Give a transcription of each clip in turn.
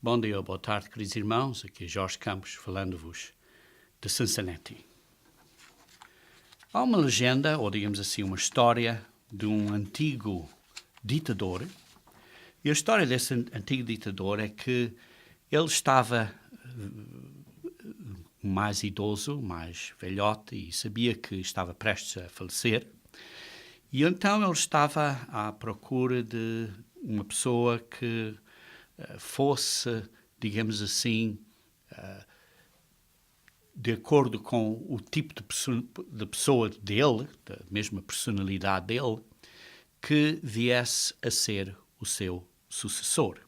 Bom dia ou boa tarde, queridos irmãos. Aqui é Jorge Campos, falando-vos de Cincinnati. Há uma legenda, ou digamos assim, uma história de um antigo ditador. E a história desse antigo ditador é que ele estava mais idoso, mais velhote, e sabia que estava prestes a falecer. E então ele estava à procura de uma pessoa que fosse, digamos assim, de acordo com o tipo de pessoa dele, da mesma personalidade dele, que viesse a ser o seu sucessor.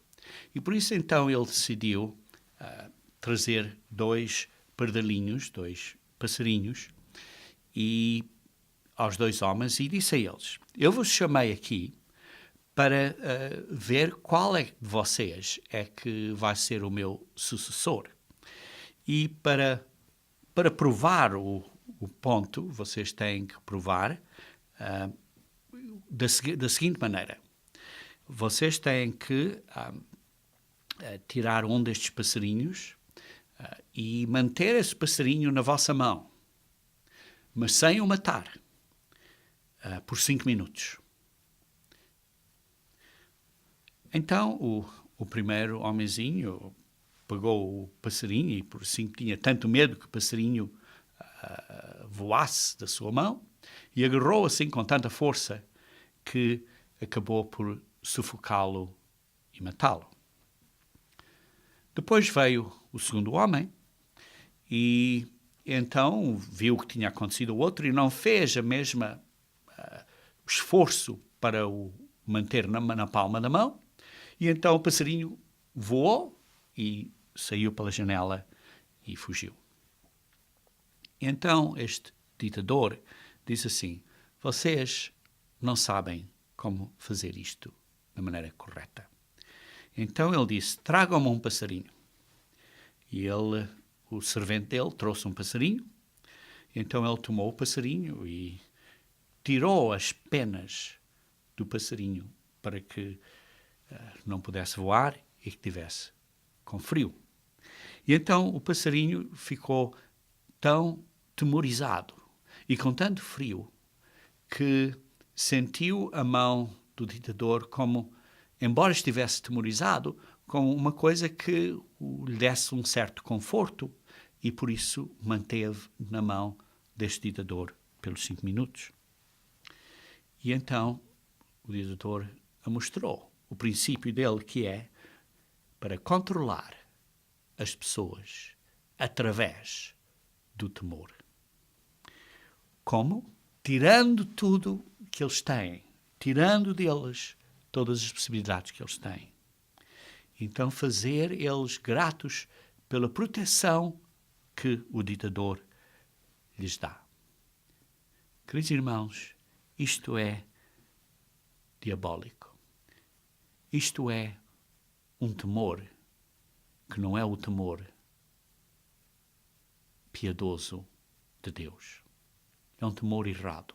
E por isso então ele decidiu trazer dois pardalinhos, dois passarinhos, e aos dois homens, e disse a eles: eu vos chamei aqui para ver qual é de vocês é que vai ser o meu sucessor. E para provar o ponto, vocês têm que provar da seguinte maneira. Vocês têm que tirar um destes passarinhos e manter esse passarinho na vossa mão, mas sem o matar, por 5 minutos. Então, o primeiro homenzinho pegou o passarinho e, por assim, tinha tanto medo que o passarinho voasse da sua mão e agarrou assim com tanta força que acabou por sufocá-lo e matá-lo. Depois veio o segundo homem e então viu o que tinha acontecido ao outro e não fez a mesma esforço para o manter na palma da mão. E então o passarinho voou e saiu pela janela e fugiu. Então este ditador disse assim: vocês não sabem como fazer isto da maneira correta. Então ele disse: tragam-me um passarinho. E o servente dele trouxe um passarinho. Então ele tomou o passarinho e tirou as penas do passarinho para que não pudesse voar e que estivesse com frio. E então o passarinho ficou tão temorizado e com tanto frio que sentiu a mão do ditador como, embora estivesse temorizado, com uma coisa que lhe desse um certo conforto, e por isso manteve na mão deste ditador pelos 5 minutos. E então o ditador mostrou o princípio dele, que é para controlar as pessoas através do temor. Como? Tirando tudo que eles têm, tirando deles todas as possibilidades que eles têm. Então fazer eles gratos pela proteção que o ditador lhes dá. Queridos irmãos, isto é diabólico. Isto é um temor que não é o temor piedoso de Deus. É um temor errado.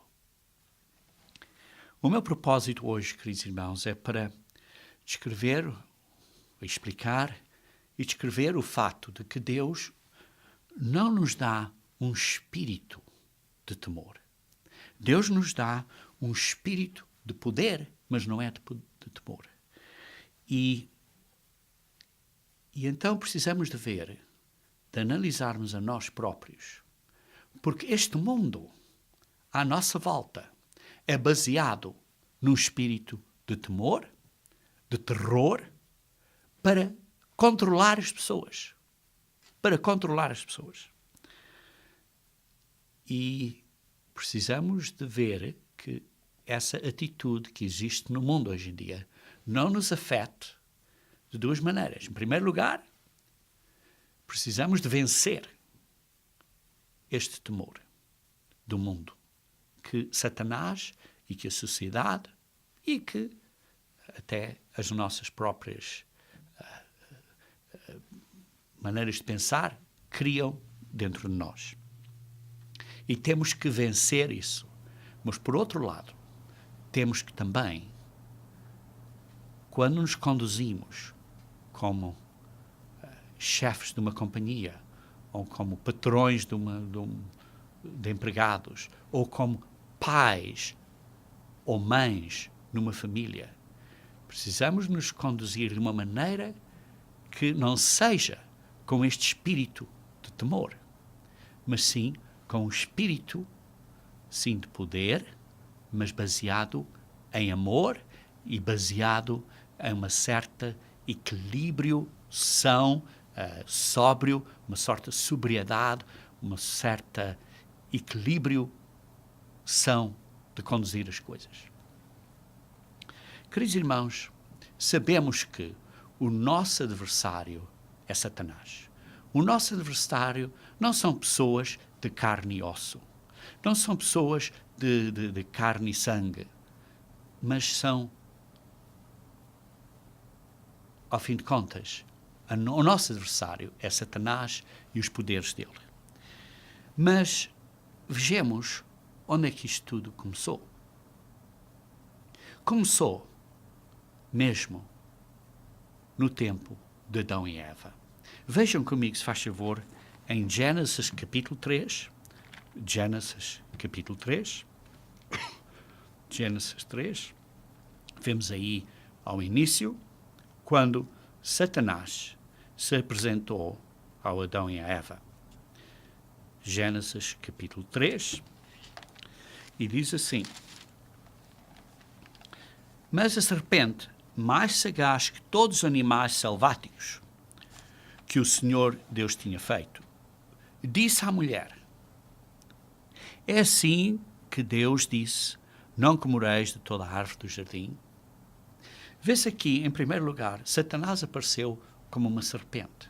O meu propósito hoje, queridos irmãos, é para descrever, explicar e descrever o fato de que Deus não nos dá um espírito de temor. Deus nos dá um espírito de poder, mas não é de temor. E então precisamos de ver, de analisarmos a nós próprios, porque este mundo à nossa volta é baseado num espírito de temor, de terror, para controlar as pessoas. Para controlar as pessoas. E precisamos de ver que essa atitude que existe no mundo hoje em dia não nos afete de duas maneiras. Em primeiro lugar, precisamos de vencer este temor do mundo que Satanás e que a sociedade e que até as nossas próprias maneiras de pensar criam dentro de nós. E temos que vencer isso. Mas, por outro lado, temos que também, quando nos conduzimos como chefes de uma companhia, ou como patrões de empregados, ou como pais ou mães numa família. Precisamos nos conduzir de uma maneira que não seja com este espírito de temor, mas sim com o espírito, sim, de poder, mas baseado em amor e baseado em uma certa equilíbrio são, sóbrio, uma certa sobriedade, uma certa equilíbrio são de conduzir as coisas. Queridos irmãos, sabemos que o nosso adversário é Satanás. O nosso adversário não são pessoas de carne e osso, não são pessoas de carne e sangue, mas são, ao fim de contas, o nosso adversário é Satanás e os poderes dele. Mas vejamos onde é que isto tudo começou. Começou mesmo no tempo de Adão e Eva. Vejam comigo, se faz favor, em Gênesis capítulo 3. Gênesis capítulo 3. Gênesis 3. Vemos aí ao início, quando Satanás se apresentou ao Adão e a Eva. Gênesis capítulo 3. E diz assim: Mas a serpente, mais sagaz que todos os animais selváticos que o Senhor Deus tinha feito, disse à mulher: É assim que Deus disse: Não comereis de toda a árvore do jardim? Vê-se aqui, em primeiro lugar, Satanás apareceu como uma serpente.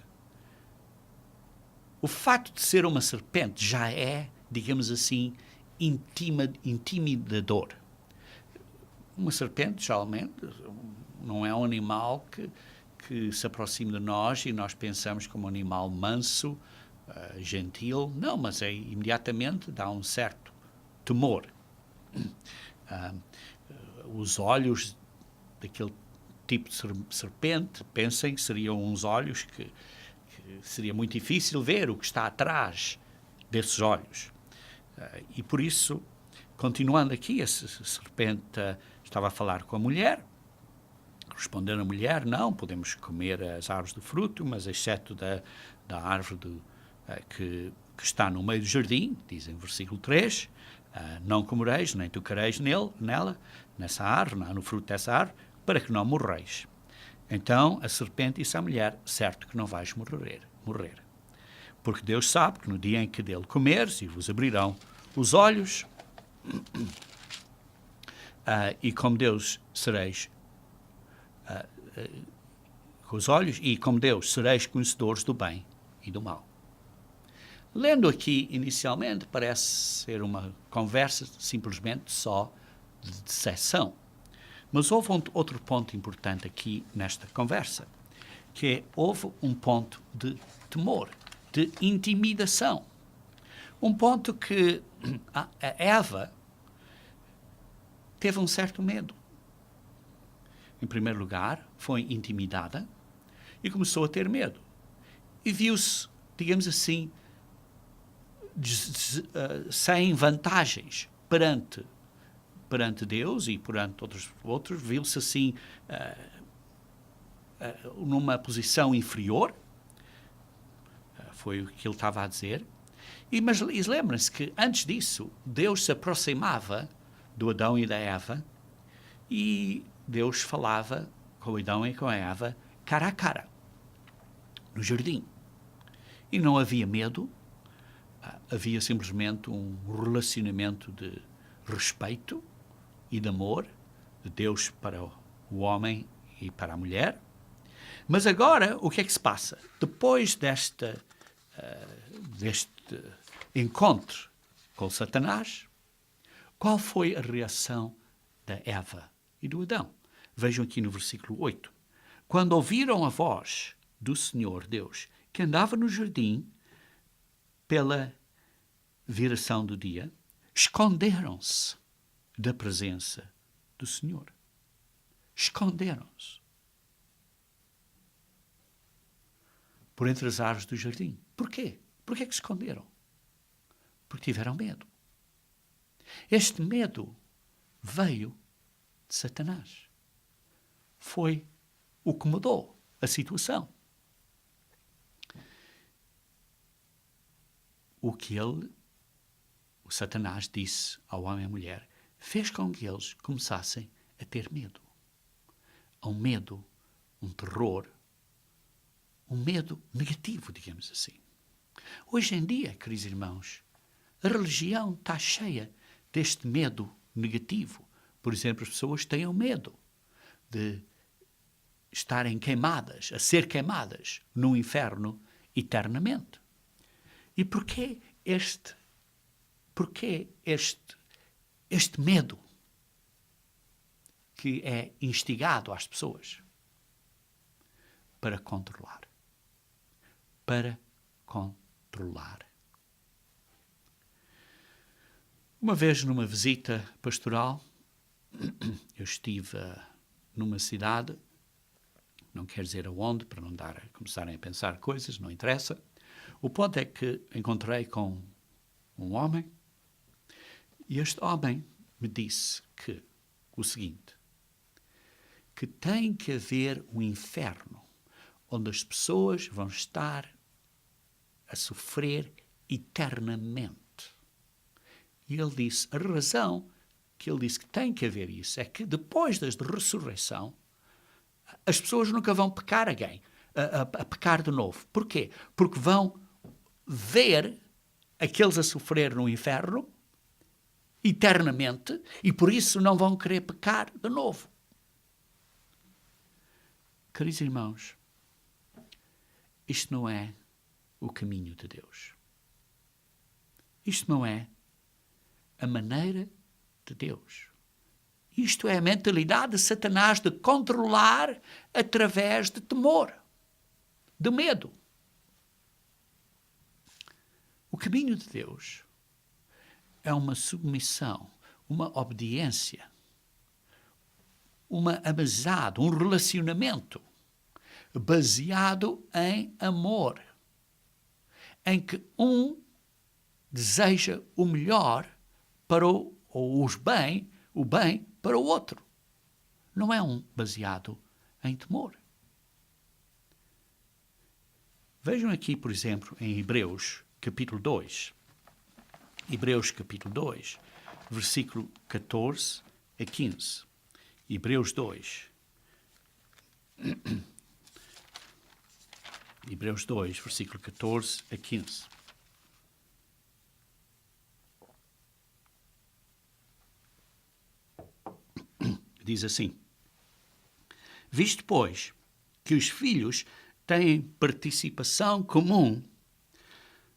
O facto de ser uma serpente já é, digamos assim, intimidador. Uma serpente, geralmente, não é um animal que se aproxima de nós e nós pensamos como um animal manso, gentil. Não, mas imediatamente dá um certo temor. Os olhos daquele tipo de serpente, pensem que seriam uns olhos que seria muito difícil ver o que está atrás desses olhos. E por isso, continuando aqui, a serpente estava a falar com a mulher. Respondendo a mulher: Não, podemos comer as árvores do fruto, mas exceto da árvore que está no meio do jardim, diz em versículo 3, não comereis, nem tocareis nessa árvore, no fruto dessa árvore, para que não morreis. Então a serpente disse à mulher: Certo que não vais morrer. Porque Deus sabe que no dia em que dele comeres, e vos abrirão os olhos, e como Deus sereis com os olhos, e como Deus sereis conhecedores do bem e do mal. Lendo aqui inicialmente parece ser uma conversa simplesmente só de decepção. Mas houve outro ponto importante aqui nesta conversa, que é, houve um ponto de temor, de intimidação. Um ponto que a Eva teve um certo medo. Em primeiro lugar, foi intimidada e começou a ter medo. E viu-se, digamos assim, sem vantagens perante Deus e perante outros, viu-se assim numa posição inferior. Foi o que ele estava a dizer. Mas lembrem-se que antes disso, Deus se aproximava do Adão e da Eva e Deus falava com o Adão e com a Eva cara a cara, no jardim. E não havia medo, havia simplesmente um relacionamento de respeito e de amor de Deus para o homem e para a mulher. Mas agora, o que é que se passa? Depois deste encontro com Satanás, qual foi a reação da Eva e do Adão? Vejam aqui no versículo 8. Quando ouviram a voz do Senhor Deus, que andava no jardim pela viração do dia, esconderam-se da presença do Senhor. Esconderam-se. por entre as árvores do jardim. Porquê? Porquê que se esconderam? Porque tiveram medo. Este medo veio de Satanás. Foi o que mudou a situação. O Satanás disse ao homem e à mulher, fez com que eles começassem a ter medo. Um medo, um terror, um medo negativo, digamos assim. Hoje em dia, queridos irmãos, a religião está cheia deste medo negativo. Por exemplo, as pessoas têm o medo de estarem queimadas, a ser queimadas no inferno eternamente. E porquê este medo que é instigado às pessoas? Para controlar. Para controlar. Uma vez numa visita pastoral, eu estive numa cidade, não quero dizer aonde, para não começarem a pensar coisas, não interessa. O ponto é que encontrei com um homem e este homem me disse o seguinte, que tem que haver um inferno onde as pessoas vão estar a sofrer eternamente. E ele disse, a razão que ele disse que tem que haver isso é que depois da ressurreição as pessoas nunca vão pecar a pecar de novo. Porquê? Porque vão ver aqueles a sofrer no inferno eternamente e por isso não vão querer pecar de novo. Queridos irmãos, isto não é o caminho de Deus. Isto não é a maneira de Deus. Isto é a mentalidade de Satanás de controlar através de temor, de medo. O caminho de Deus é uma submissão, uma obediência, uma amizade, um relacionamento baseado em amor, em que um deseja o melhor para o bem para o outro. Não é um baseado em temor. Vejam aqui, por exemplo, em Hebreus, capítulo 2. Hebreus, capítulo 2, versículo 14 a 15. Hebreus 2. Hebreus 2, versículo 14 a 15. Diz assim, visto, pois, que os filhos têm participação comum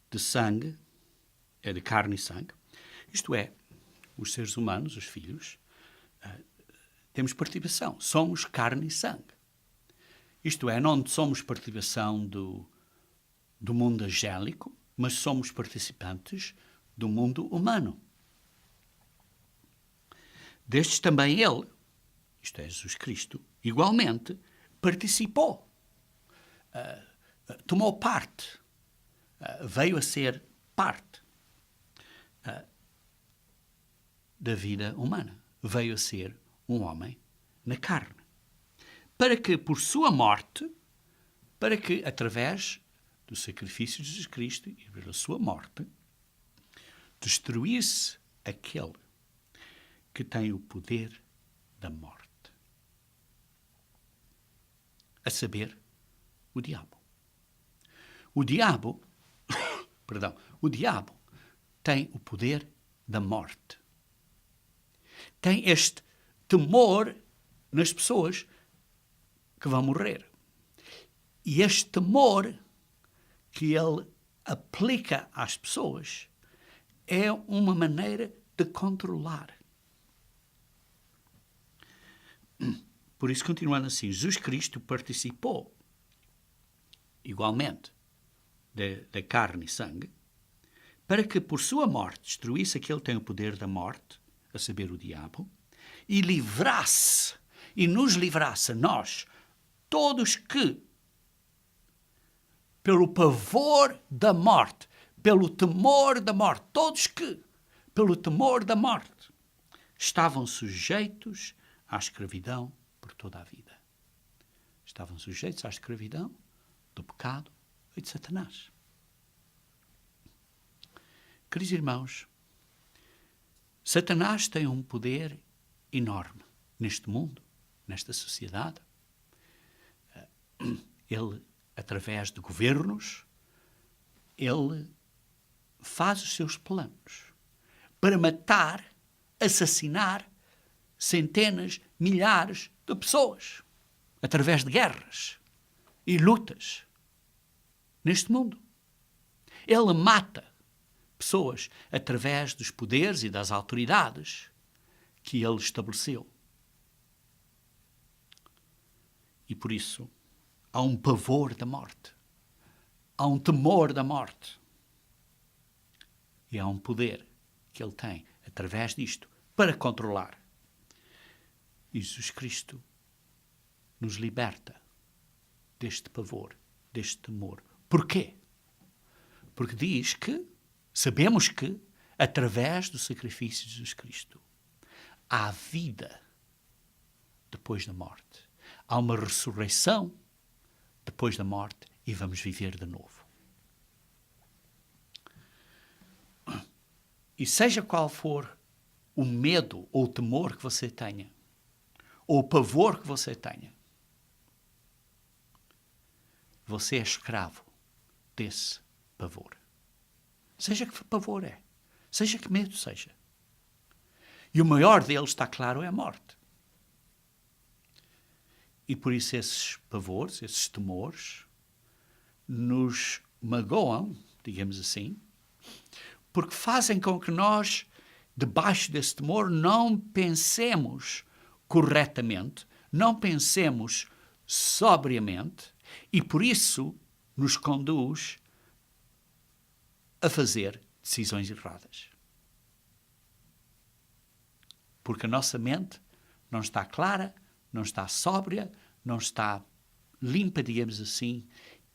de sangue, de carne e sangue, isto é, os seres humanos, os filhos, temos participação, somos carne e sangue. Isto é, não somos participação do mundo angélico, mas somos participantes do mundo humano. Destes também ele, isto é, Jesus Cristo, igualmente participou, tomou parte, veio a ser parte da vida humana. Veio a ser um homem na carne. Para que, por sua morte, para que, através do sacrifício de Jesus Cristo e pela sua morte, destruísse aquele que tem o poder da morte. A saber, o diabo. O diabo tem o poder da morte. Tem este temor nas pessoas que vão morrer. E este temor que ele aplica às pessoas é uma maneira de controlar. Por isso, continuando assim, Jesus Cristo participou igualmente da carne e sangue, para que por sua morte destruísse aquele que tem o poder da morte, a saber, o diabo, e livrasse, e nos livrasse a nós, todos que, pelo pavor da morte, pelo temor da morte. Todos que, pelo temor da morte, estavam sujeitos à escravidão por toda a vida. Estavam sujeitos à escravidão do pecado e de Satanás. Queridos irmãos, Satanás tem um poder enorme neste mundo, nesta sociedade. Ele, através de governos, ele faz os seus planos para matar, assassinar centenas, milhares de pessoas, através de guerras e lutas neste mundo. Ele mata pessoas através dos poderes e das autoridades que ele estabeleceu. E por isso há um pavor da morte, há um temor da morte. E há um poder que ele tem através disto para controlar. E Jesus Cristo nos liberta deste pavor, deste temor. Porquê? Porque diz que, sabemos que, através do sacrifício de Jesus Cristo, há vida depois da morte. Há uma ressurreição depois da morte e vamos viver de novo. E seja qual for o medo ou o temor que você tenha, ou o pavor que você tenha, você é escravo desse pavor. Seja que pavor é, seja que medo seja. E o maior deles, está claro, é a morte. E por isso esses pavores, esses temores, nos magoam, digamos assim, porque fazem com que nós, debaixo desse temor, não pensemos corretamente, não pensemos sobriamente, e por isso nos conduz a fazer decisões erradas. Porque a nossa mente não está clara, não está sóbria, não está limpa, digamos assim,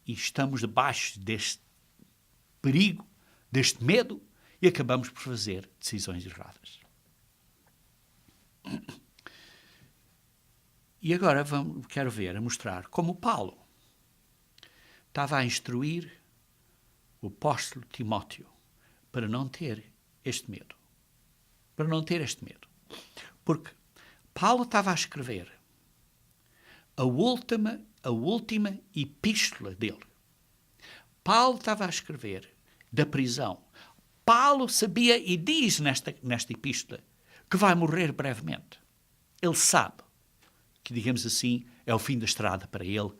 e estamos debaixo deste perigo, deste medo, e acabamos por fazer decisões erradas. E agora quero mostrar como Paulo estava a instruir o apóstolo Timóteo para não ter este medo. Para não ter este medo. Porque Paulo estava a escrever a última epístola dele. Paulo estava a escrever da prisão. Paulo sabia e diz nesta epístola que vai morrer brevemente. Ele sabe que, digamos assim, é o fim da estrada para ele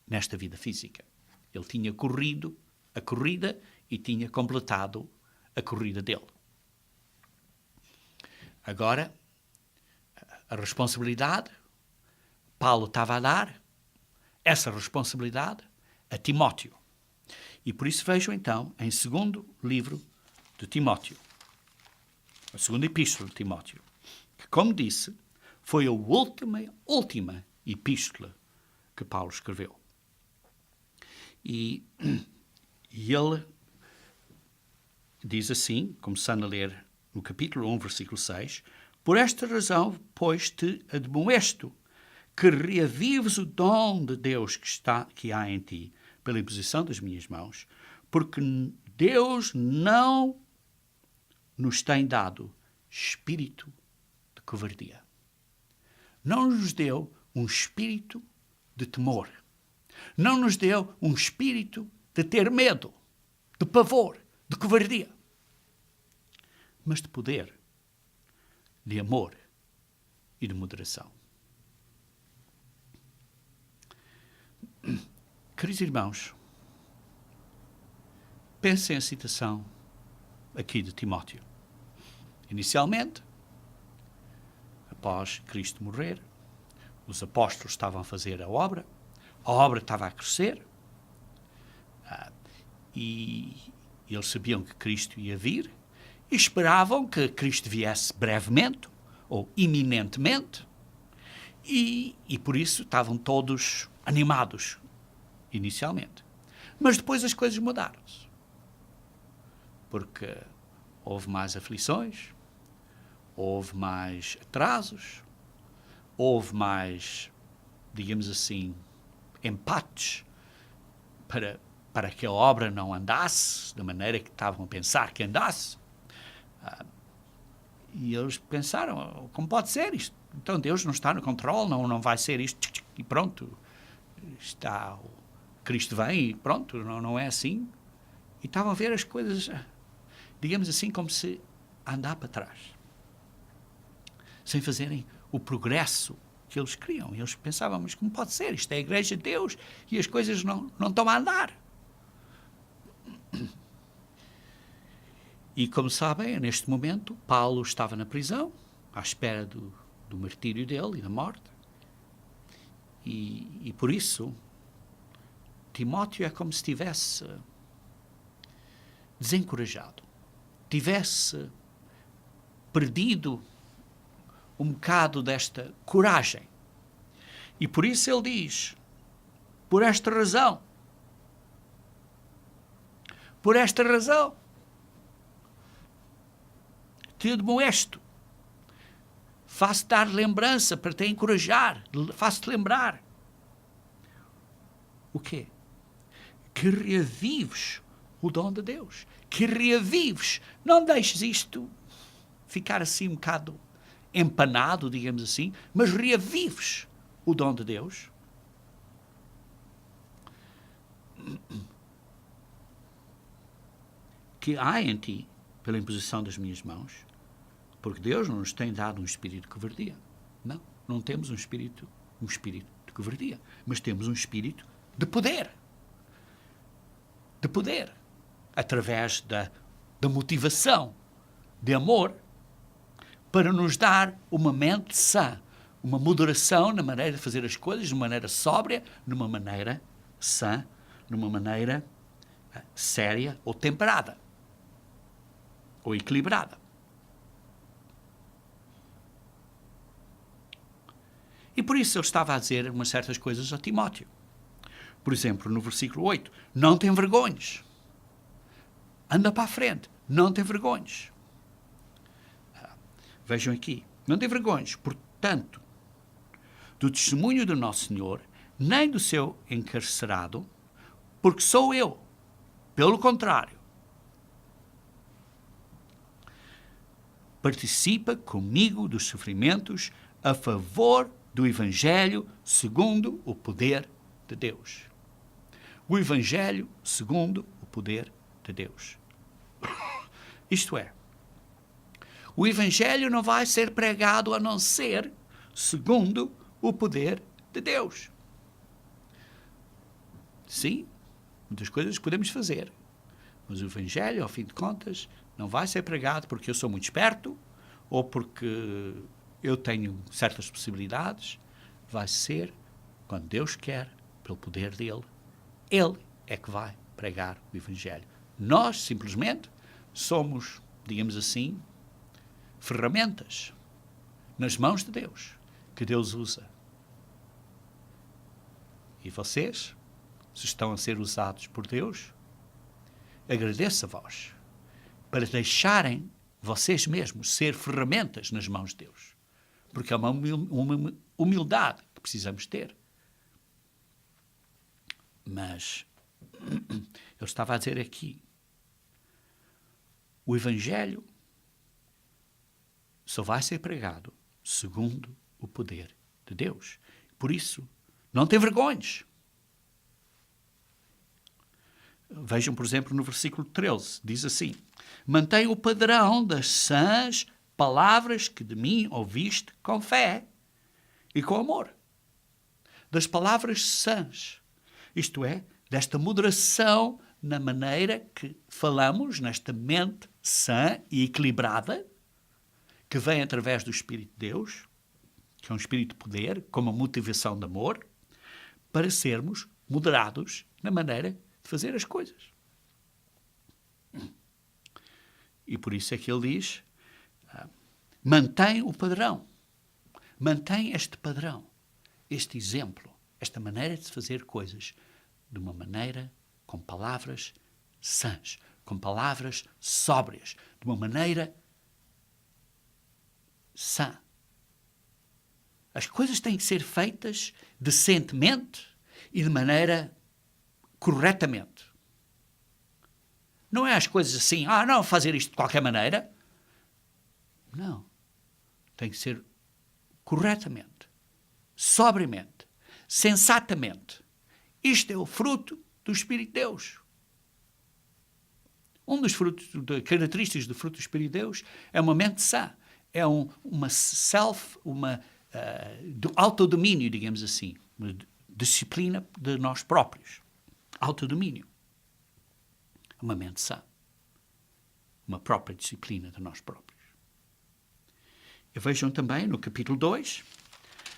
nesta vida física. Ele tinha corrido a corrida e tinha completado a corrida dele. Agora, a responsabilidade, Paulo estava a dar essa responsabilidade a Timóteo. E por isso vejo então, em segundo livro de Timóteo, a segunda epístola de Timóteo, que, como disse, foi a última epístola que Paulo escreveu. E ele diz assim, começando a ler no capítulo 1, versículo 6, por esta razão, pois, te admoesto que reavives o dom de Deus que há em ti, pela imposição das minhas mãos, porque Deus não nos tem dado espírito de covardia. Não nos deu um espírito de temor. Não nos deu um espírito de ter medo, de pavor, de covardia, mas de poder, de amor e de moderação. Queridos irmãos, pensem a citação aqui de Timóteo. Inicialmente, após Cristo morrer, os apóstolos estavam a fazer a obra estava a crescer, e eles sabiam que Cristo ia vir, e esperavam que Cristo viesse brevemente, ou iminentemente, e por isso estavam todos animados, inicialmente. Mas depois as coisas mudaram-se. Porque houve mais aflições, houve mais atrasos, houve mais, digamos assim, empates para que a obra não andasse da maneira que estavam a pensar que andasse. E eles pensaram, como pode ser isto? Então Deus não está no controle, não vai ser isto, e pronto. Cristo vem e pronto, não é assim. E estavam a ver as coisas, digamos assim, como se andar para trás. Sem fazerem o progresso que eles queriam. E eles pensavam, mas como pode ser? Isto é a igreja de Deus e as coisas não estão a andar. E como sabem, neste momento, Paulo estava na prisão, à espera do martírio dele e da morte. E por isso, Timóteo é como se estivesse desencorajado, tivesse perdido um bocado desta coragem. E por isso ele diz, por esta razão, te admoesto, faço dar lembrança para te encorajar, faço-te lembrar. O quê? Que reavives o dom de Deus, que reavives, não deixes isto ficar assim um bocado empanado, digamos assim, mas reavives o dom de Deus. Que há em ti, pela imposição das minhas mãos, porque Deus não nos tem dado um espírito de covardia. Não temos um espírito de covardia, mas temos um espírito de poder. De poder. Através da motivação de amor, para nos dar uma mente sã, uma moderação na maneira de fazer as coisas, de uma maneira sóbria, numa maneira sã, numa maneira séria ou temperada, ou equilibrada. E por isso eu estava a dizer umas certas coisas a Timóteo. Por exemplo, no versículo 8, não tem vergonhas. Anda para a frente, não tem vergonhas. Vejam aqui, não tem vergonhas, portanto, do testemunho do nosso Senhor, nem do seu encarcerado, porque sou eu. Pelo contrário, participa comigo dos sofrimentos a favor do Evangelho segundo o poder de Deus. O Evangelho segundo o poder de Deus. Isto é, o Evangelho não vai ser pregado a não ser segundo o poder de Deus. Sim, muitas coisas podemos fazer, mas o Evangelho, ao fim de contas, não vai ser pregado porque eu sou muito esperto ou porque eu tenho certas possibilidades. Vai ser quando Deus quer, pelo poder dele. Ele é que vai pregar o Evangelho. Nós, simplesmente, somos, digamos assim, ferramentas nas mãos de Deus, que Deus usa. E vocês, se estão a ser usados por Deus, agradeço a vós para deixarem vocês mesmos ser ferramentas nas mãos de Deus. Porque é uma humildade que precisamos ter. Mas eu estava a dizer aqui, o Evangelho só vai ser pregado segundo o poder de Deus. Por isso, não tem vergonhas. Vejam, por exemplo, no versículo 13, diz assim, mantém o padrão das sãs palavras que de mim ouviste com fé e com amor. Das palavras sãs, isto é, desta moderação na maneira que falamos, nesta mente sã e equilibrada, que vem através do Espírito de Deus, que é um Espírito de poder, com uma motivação de amor, para sermos moderados na maneira de fazer as coisas. E por isso é que ele diz, mantém o padrão, mantém este padrão, este exemplo, esta maneira de fazer coisas de uma maneira com palavras sãs, com palavras sóbrias, de uma maneira sã. As coisas têm que ser feitas decentemente e de maneira corretamente. Não é as coisas assim, não, fazer isto de qualquer maneira. Não. Tem que ser corretamente, sobriamente, sensatamente. Isto é o fruto do Espírito de Deus. Um dos frutos, características do fruto do Espírito de Deus é uma mente sã. É uma autodomínio, digamos assim. Uma disciplina de nós próprios. Autodomínio. Uma mente sã. Uma própria disciplina de nós próprios. E vejam também no capítulo 2,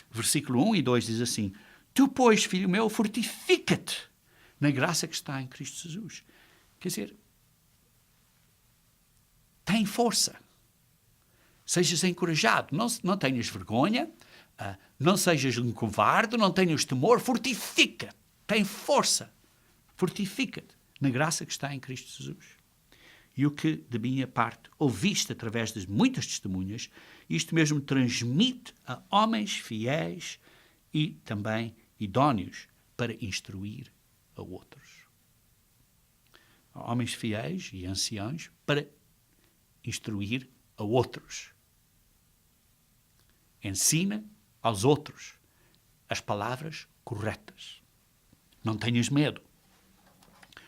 versículo 1 e 2 diz assim: Tu, pois, filho meu, fortifica-te na graça que está em Cristo Jesus. Quer dizer, tem força. Sejas encorajado. Não tenhas vergonha. Não sejas um covarde. Não tenhas temor. Fortifica-te. Tem força. Fortifica-te na graça que está em Cristo Jesus. E o que, de minha parte, ouviste através das muitas testemunhas, isto mesmo transmite a homens fiéis e também idóneos para instruir a outros. A homens fiéis e anciãos para instruir a outros. Ensina aos outros as palavras corretas. Não tenhas medo.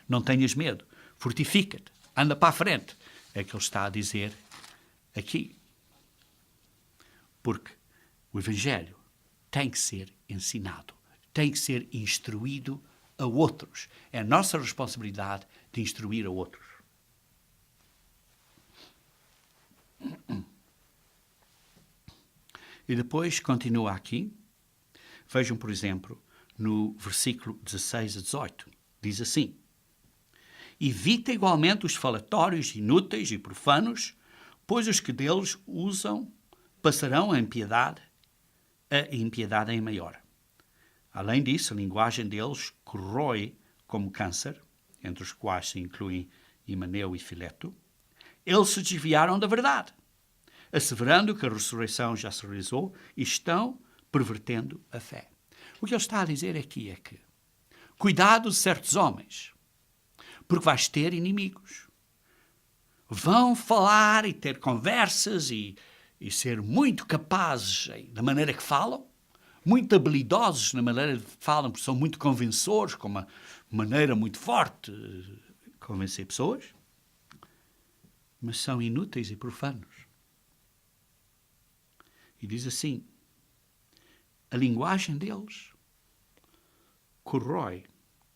Não tenhas medo. Fortifica-te. Anda para a frente. É o que ele está a dizer aqui. Porque o Evangelho tem que ser ensinado. Tem que ser instruído a outros. É a nossa responsabilidade de instruir a outros. E depois continua aqui. Vejam, por exemplo, no versículo 16 a 18. Diz assim: Evita igualmente os falatórios inúteis e profanos, pois os que deles usam passarão a impiedade em maior. Além disso, a linguagem deles corrói como câncer, entre os quais se incluem Himeneu e Fileto. Eles se desviaram da verdade, asseverando que a ressurreição já se realizou e estão pervertendo a fé. O que ele está a dizer aqui é que cuidado de certos homens, porque vais ter inimigos. Vão falar e ter conversas e ser muito capazes da maneira que falam, muito habilidosos na maneira que falam, porque são muito convencedores, com uma maneira muito forte de convencer pessoas, mas são inúteis e profanos. E diz assim, a linguagem deles corrói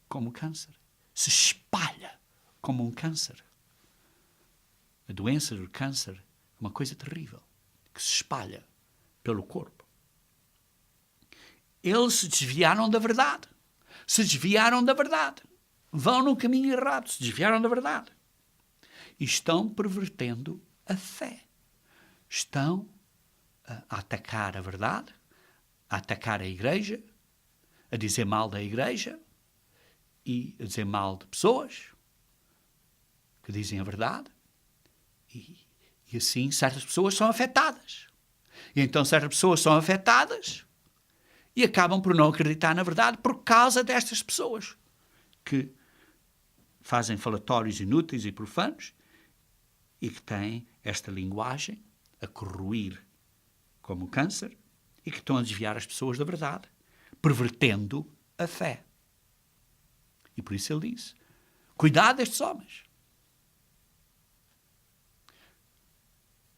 como câncer, se espalha como um câncer. A doença do câncer é uma coisa terrível, que se espalha pelo corpo. Eles se desviaram da verdade. Se desviaram da verdade. Vão no caminho errado, se desviaram da verdade. E estão pervertendo a fé. Estão a atacar a verdade, a atacar a igreja, a dizer mal da igreja e a dizer mal de pessoas que dizem a verdade. E assim certas pessoas são afetadas. E então certas pessoas são afetadas e acabam por não acreditar na verdade por causa destas pessoas que fazem falatórios inúteis e profanos e que têm esta linguagem a corroir como câncer e que estão a desviar as pessoas da verdade, pervertendo a fé. E por isso ele diz, cuidado destes homens.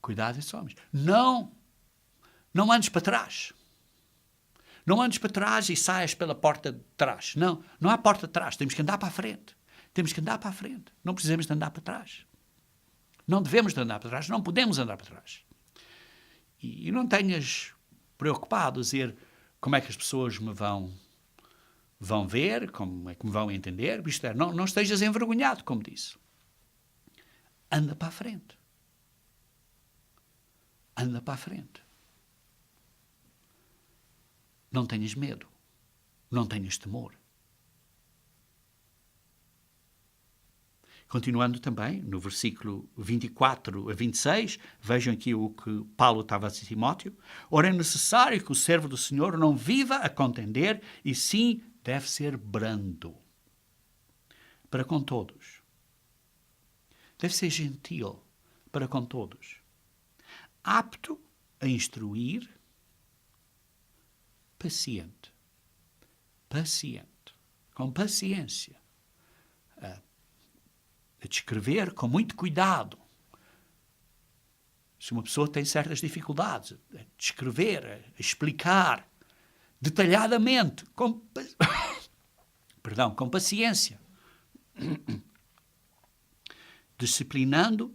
Cuidado destes homens. Não andes para trás. Não andes para trás e saias pela porta de trás. Não há porta de trás. Temos que andar para a frente. Temos que andar para a frente. Não precisamos de andar para trás. Não devemos de andar para trás. Não podemos andar para trás. E não tenhas preocupado a dizer como é que as pessoas me vão ver, como é que me vão entender. Isto é, não estejas envergonhado, como disse. Anda para a frente. Anda para a frente. Não tenhas medo. Não tenhas temor. Continuando também, no versículo 24 a 26, vejam aqui o que Paulo estava a dizer a Timóteo. Ora, é necessário que o servo do Senhor não viva a contender, e sim deve ser brando para com todos. Deve ser gentil para com todos. Apto a instruir, paciente, com paciência, a descrever com muito cuidado. Se uma pessoa tem certas dificuldades, a descrever, a explicar detalhadamente, com paciência, disciplinando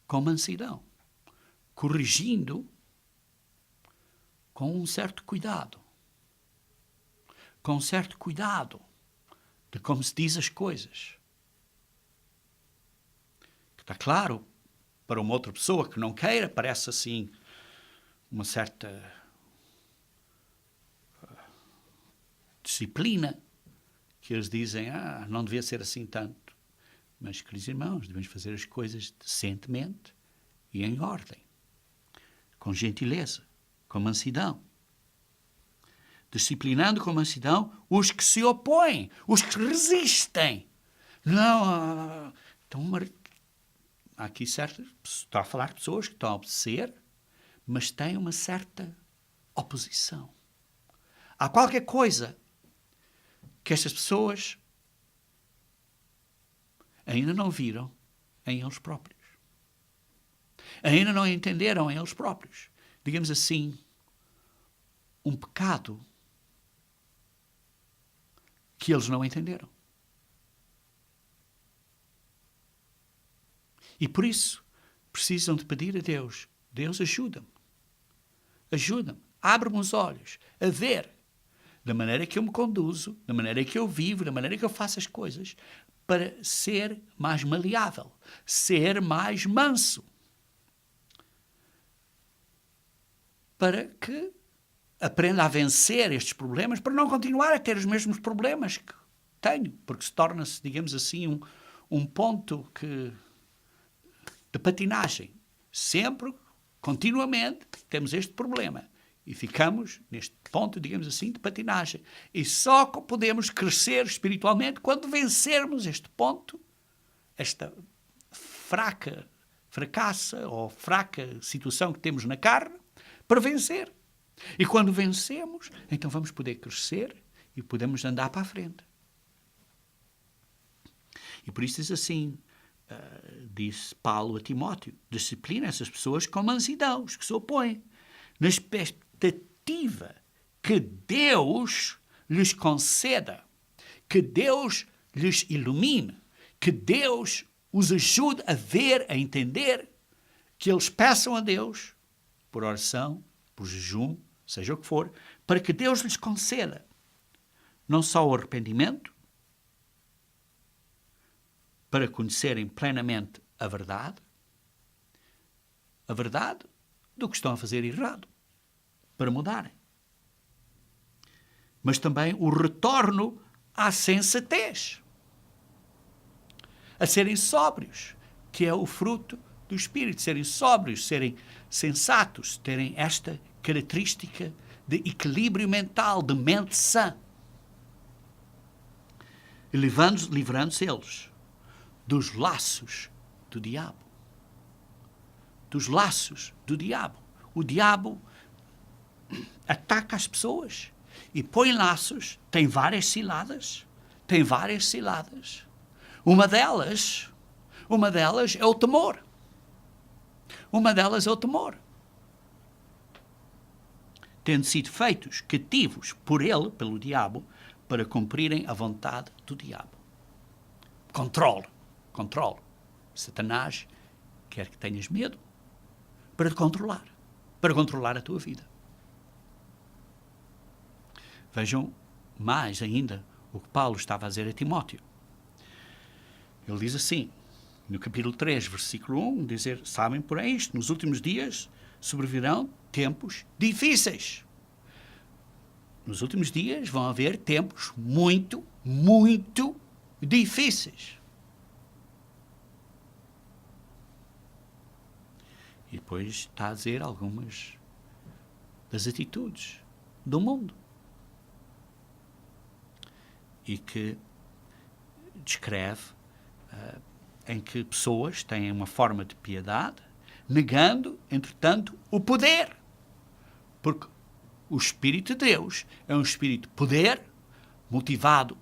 com mansidão, corrigindo com um certo cuidado, de como se diz as coisas. Está claro, para uma outra pessoa que não queira, parece assim uma certa disciplina, que eles dizem, não devia ser assim tanto. Mas, queridos irmãos, devemos fazer as coisas decentemente e em ordem, com gentileza, com mansidão. Disciplinando com mansidão os que se opõem, os que resistem. Não, aqui está a falar de pessoas que estão a obedecer, mas têm uma certa oposição. Há qualquer coisa que estas pessoas ainda não viram em eles próprios. Ainda não entenderam em eles próprios. Digamos assim, um pecado que eles não entenderam. E por isso, precisam de pedir a Deus. Deus, ajuda-me. Abre-me os olhos a ver da maneira que eu me conduzo, da maneira que eu vivo, da maneira que eu faço as coisas, para ser mais maleável, ser mais manso. Para que aprenda a vencer estes problemas, para não continuar a ter os mesmos problemas que tenho, porque se torna-se, digamos assim, um ponto de patinagem. Sempre, continuamente, temos este problema. E ficamos neste ponto, digamos assim, de patinagem. E só podemos crescer espiritualmente quando vencermos este ponto, esta fracassa ou fraca situação que temos na carne, para vencer. E quando vencemos, então vamos poder crescer e podemos andar para a frente. E por isso diz assim, disse Paulo a Timóteo, disciplina essas pessoas com mansidão, os que se opõem, na expectativa que Deus lhes conceda, que Deus lhes ilumine, que Deus os ajude a ver, a entender, que eles peçam a Deus, por oração, por jejum, seja o que for, para que Deus lhes conceda não só o arrependimento, para conhecerem plenamente a verdade do que estão a fazer errado, para mudarem. Mas também o retorno à sensatez, a serem sóbrios, que é o fruto do Espírito, serem sóbrios, serem sensatos, terem esta característica de equilíbrio mental, de mente sã, e livrando-se eles dos laços do diabo. Dos laços do diabo. O diabo ataca as pessoas e põe laços, tem várias ciladas. Uma delas é o temor. Tendo sido feitos cativos por ele, pelo diabo, para cumprirem a vontade do diabo. Controle. Satanás quer que tenhas medo para te controlar a tua vida. Vejam mais ainda o que Paulo estava a dizer a Timóteo. Ele diz assim, no capítulo 3, versículo 1, dizer, sabem, porém, isto, nos últimos dias sobrevirão tempos difíceis. Nos últimos dias vão haver tempos muito, muito difíceis. E depois está a dizer algumas das atitudes do mundo. E que descreve em que pessoas têm uma forma de piedade, negando, entretanto, o poder. Porque o Espírito de Deus é um Espírito de poder, motivado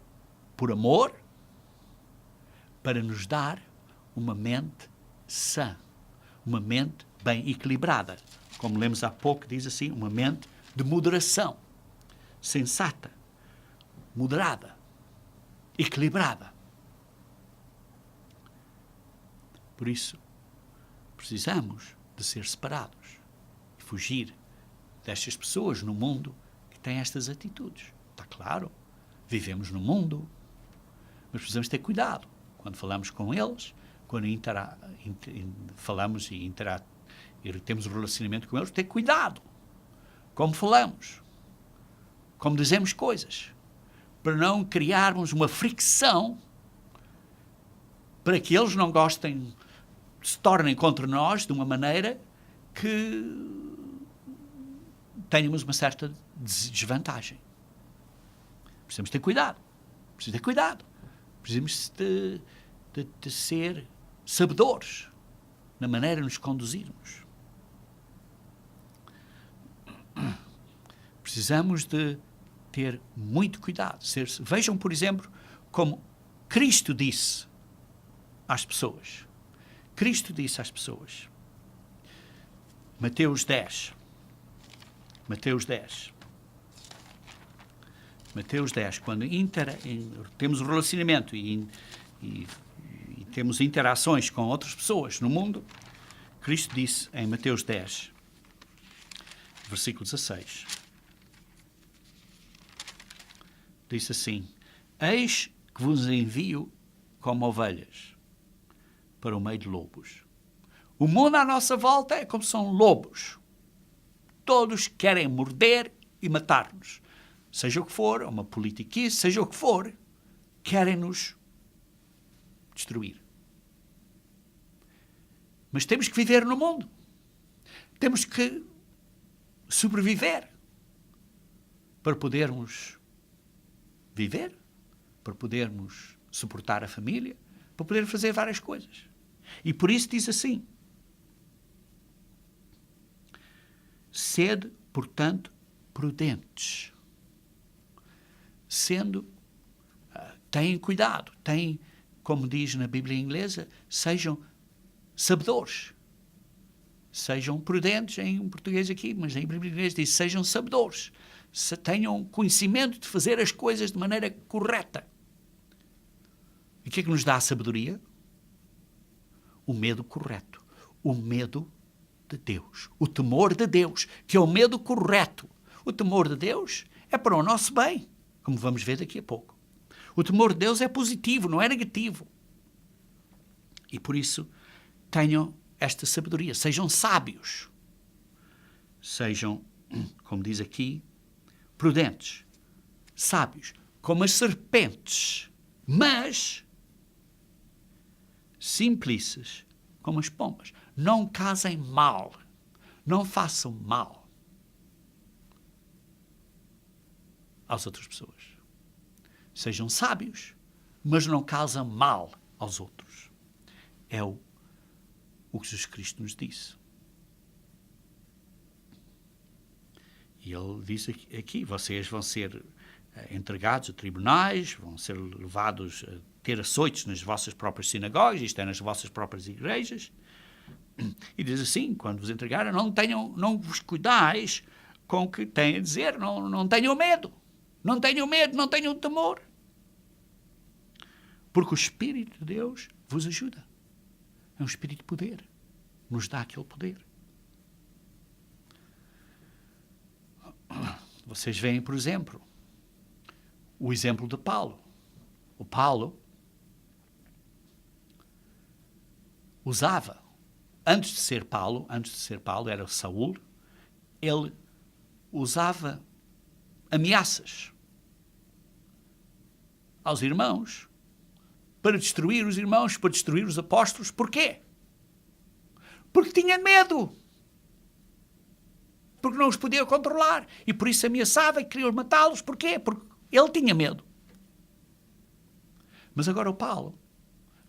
por amor, para nos dar uma mente sã, uma mente bem equilibrada. Como lemos há pouco, diz assim, uma mente de moderação, sensata, moderada, equilibrada. Por isso, precisamos de ser separados e fugir destas pessoas no mundo que têm estas atitudes. Está claro? Vivemos no mundo, mas precisamos ter cuidado quando falamos com eles, quando falamos e temos um relacionamento com eles, ter cuidado como falamos, como dizemos coisas, para não criarmos uma fricção, para que eles não gostem, se tornem contra nós de uma maneira que tenhamos uma certa desvantagem. Precisamos ter cuidado. Precisamos de ser sabedores na maneira de nos conduzirmos. Precisamos de ter muito cuidado. Vejam, por exemplo, como Cristo disse às pessoas. Mateus 10, quando temos um relacionamento e temos interações com outras pessoas no mundo, Cristo disse em Mateus 10, versículo 16, disse assim: eis que vos envio como ovelhas para o meio de lobos. O mundo à nossa volta é como são lobos. Todos querem morder e matar-nos. Seja o que for, uma politiquice, seja o que for, querem-nos destruir. Mas temos que viver no mundo. Temos que sobreviver para podermos viver, para podermos suportar a família, para poder fazer várias coisas. E por isso diz assim: sede, portanto, prudentes. Tenham cuidado, como diz na Bíblia inglesa, sejam sabedores. Sejam prudentes em português aqui, mas em Bíblia inglesa diz sejam sabedores. Tenham conhecimento de fazer as coisas de maneira correta. E o que é que nos dá a sabedoria? O medo correto. O medo de Deus. O temor de Deus, que é o medo correto. O temor de Deus é para o nosso bem, como vamos ver daqui a pouco. O temor de Deus é positivo, não é negativo. E por isso, tenham esta sabedoria. Sejam sábios. Sejam, como diz aqui, prudentes, sábios, como as serpentes, mas simplices como as pombas. Não casem mal, não façam mal às outras pessoas. Sejam sábios, mas não causam mal aos outros. É o que Jesus Cristo nos disse. E ele disse aqui, vocês vão ser entregados a tribunais, vão ser levados a ter açoites nas vossas próprias sinagogas, isto é, nas vossas próprias igrejas. E diz assim, quando vos entregarem, não vos cuidais com o que têm a dizer, não tenham medo. Não tenham medo, não tenham temor. Porque o Espírito de Deus vos ajuda. É um Espírito de poder. Nos dá aquele poder. Vocês veem, por exemplo, o exemplo de Paulo. O Paulo usava, antes de ser Paulo, era Saul, ele usava ameaças aos irmãos para destruir os irmãos, para destruir os apóstolos. Porquê? Porque tinha medo. porque não os podia controlar. E por isso ameaçava e queria matá-los. Porquê? Porque ele tinha medo. Mas agora o Paulo,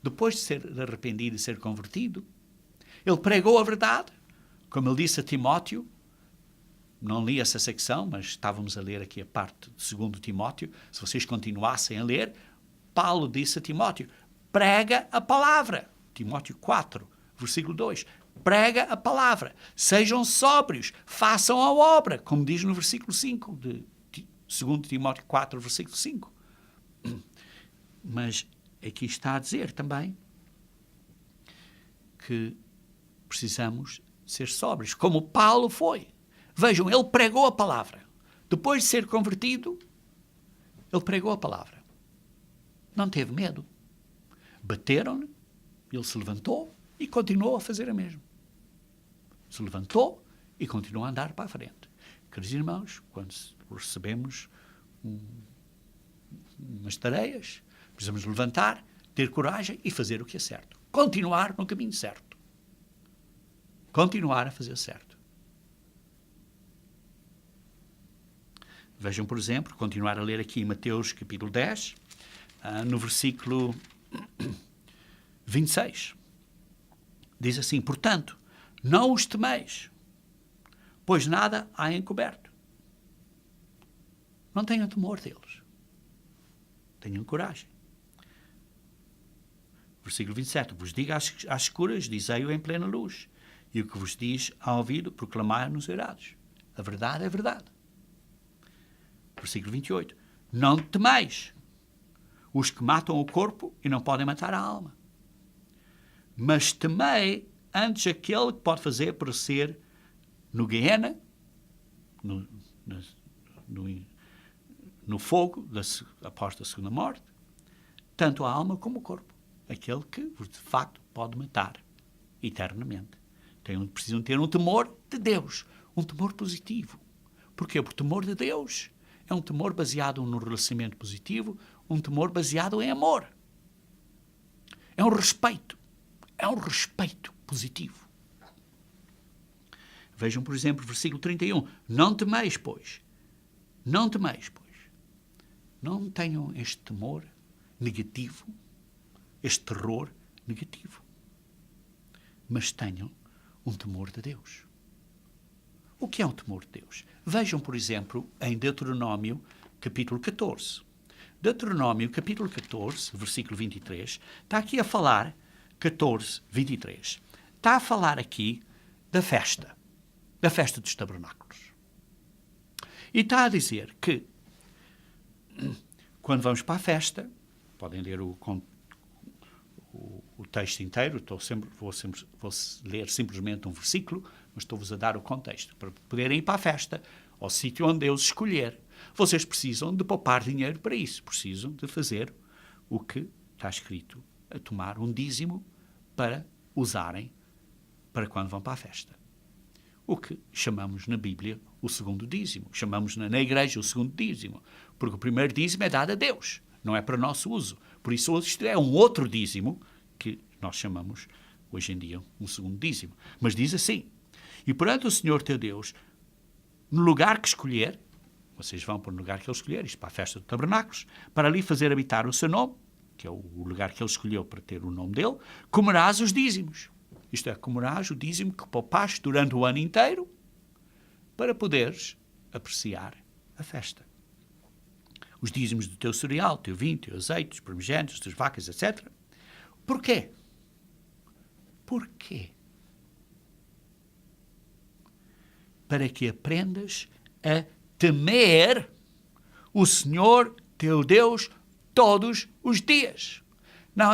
depois de ser arrependido e ser convertido, ele pregou a verdade, como ele disse a Timóteo. Não li essa secção, mas estávamos a ler aqui a parte de 2 Timóteo. Se vocês continuassem a ler, Paulo disse a Timóteo, prega a palavra. Timóteo 4, versículo 2. Prega a palavra. Sejam sóbrios, façam a obra, como diz no versículo 5 de 2 Timóteo 4, versículo 5. Mas aqui está a dizer também que precisamos ser sóbrios, como Paulo foi. Vejam, ele pregou a palavra. Depois de ser convertido, ele pregou a palavra. Não teve medo. Bateram-lhe, ele se levantou e continuou a fazer a mesma. Se levantou e continuou a andar para a frente. Queridos irmãos, quando recebemos umas tareias, precisamos levantar, ter coragem e fazer o que é certo. Continuar no caminho certo. Continuar a fazer certo. Vejam, por exemplo, continuar a ler aqui em Mateus capítulo 10, no versículo 26. Diz assim, portanto, não os temeis, pois nada há encoberto. Não tenham temor deles. Tenham coragem. Versículo 27. Vos diga às escuras, dizei-o em plena luz. E o que vos diz ao ouvido, proclamai nos eirados. A verdade é verdade. Versículo 28. Não temais os que matam o corpo e não podem matar a alma. Mas temei antes aquele que pode fazer perecer no Guiena, no fogo após a segunda morte, tanto a alma como o corpo. Aquele que, de facto, pode matar eternamente. Precisam ter um temor de Deus, um temor positivo. Porquê? Porque o temor de Deus é um temor baseado no relacionamento positivo, um temor baseado em amor. É um respeito positivo. Vejam, por exemplo, o versículo 31. Não temeis, pois. Não temeis, pois. Não tenham este temor negativo, este terror negativo. Mas tenham um temor de Deus. O que é um temor de Deus? Vejam, por exemplo, em Deuteronômio, capítulo 14. Deuteronômio, capítulo 14, versículo 23, está aqui a falar, 14, 23, está a falar aqui da festa dos tabernáculos. E está a dizer que, quando vamos para a festa, podem ler o texto inteiro, vou ler simplesmente um versículo, mas estou-vos a dar o contexto. Para poderem ir para a festa, ao sítio onde Deus escolher, vocês precisam de poupar dinheiro para isso. Precisam de fazer o que está escrito, a tomar um dízimo para usarem para quando vão para a festa. O que chamamos na Bíblia o segundo dízimo. Chamamos na igreja o segundo dízimo. Porque o primeiro dízimo é dado a Deus, não é para nosso uso. Por isso isto é um outro dízimo que nós chamamos hoje em dia um segundo dízimo. Mas diz assim, e perante o Senhor teu Deus, no lugar que escolher, vocês vão para o lugar que ele escolher, isto para a festa de tabernáculos, para ali fazer habitar o seu nome, que é o lugar que ele escolheu para ter o nome dele, comerás os dízimos. Isto é, comerás o dízimo que poupaste durante o ano inteiro para poderes apreciar a festa. Os dízimos do teu cereal, teu vinho, teu azeite, os primogênitos, das vacas, etc. Porquê? Porquê? Para que aprendas a temer o Senhor teu Deus todos os dias. Não,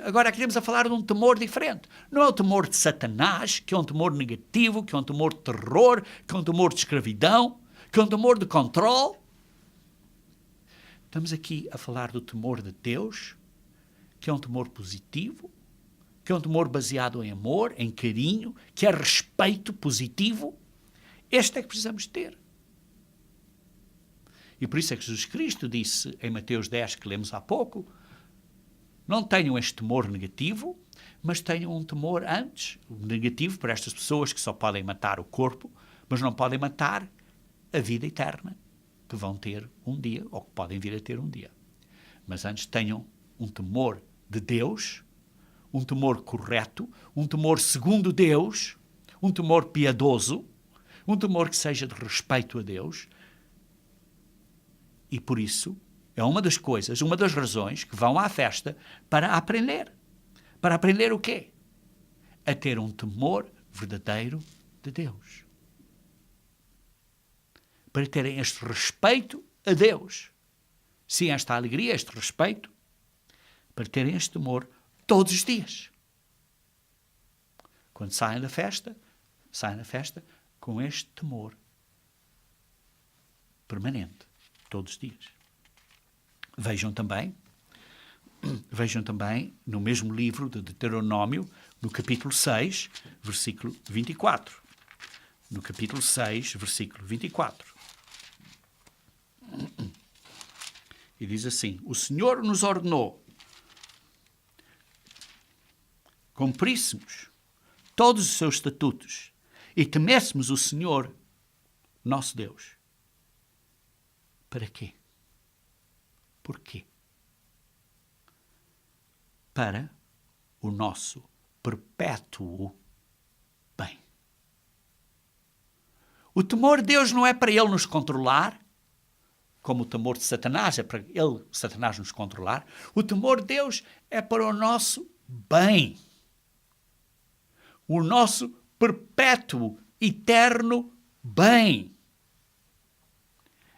agora estamos a falar de um temor diferente. Não é o temor de Satanás, que é um temor negativo, que é um temor de terror, que é um temor de escravidão, que é um temor de controle. Estamos aqui a falar do temor de Deus, que é um temor positivo, que é um temor baseado em amor, em carinho, que é respeito positivo. Este é que precisamos ter. E por isso é que Jesus Cristo disse em Mateus 10, que lemos há pouco, não tenham este temor negativo, mas tenham um temor antes, negativo para estas pessoas que só podem matar o corpo, mas não podem matar a vida eterna que vão ter um dia, ou que podem vir a ter um dia. Mas antes tenham um temor de Deus, um temor correto, um temor segundo Deus, um temor piedoso, um temor que seja de respeito a Deus. E por isso é uma das coisas, uma das razões que vão à festa para aprender. Para aprender o quê? A ter um temor verdadeiro de Deus. Para terem este respeito a Deus. Sim, esta alegria, este respeito, para terem este temor todos os dias. Quando saem da festa com este temor permanente, todos os dias. Vejam também no mesmo livro de Deuteronômio, no capítulo 6, versículo 24. No capítulo 6, versículo 24. E diz assim: o Senhor nos ordenou cumpríssemos todos os seus estatutos e temêssemos o Senhor, nosso Deus. Para quê? Porquê? Para o nosso perpétuo bem. O temor de Deus não é para Ele nos controlar, como o temor de Satanás é para Satanás nos controlar. O temor de Deus é para o nosso bem. O nosso perpétuo, eterno bem.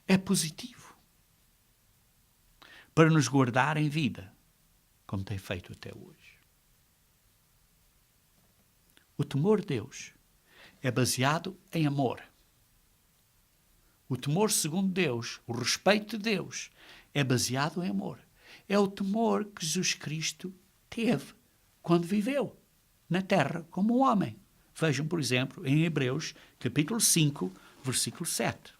É positivo. Para nos guardar em vida, como tem feito até hoje. O temor de Deus é baseado em amor. O temor segundo Deus, o respeito de Deus, é baseado em amor. É o temor que Jesus Cristo teve quando viveu na terra como um homem. Vejam, por exemplo, em Hebreus, capítulo 5, versículo 7.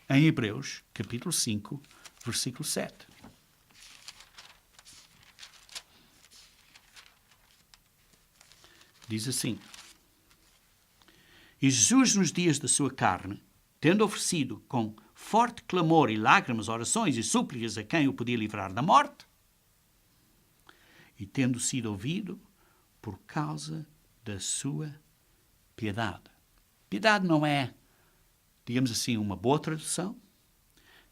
Em Hebreus, capítulo 5, versículo 7. Diz assim: e Jesus, nos dias da sua carne, tendo oferecido com forte clamor e lágrimas, orações e súplicas a quem o podia livrar da morte, e tendo sido ouvido por causa da sua piedade. Piedade não é, digamos assim, uma boa tradução.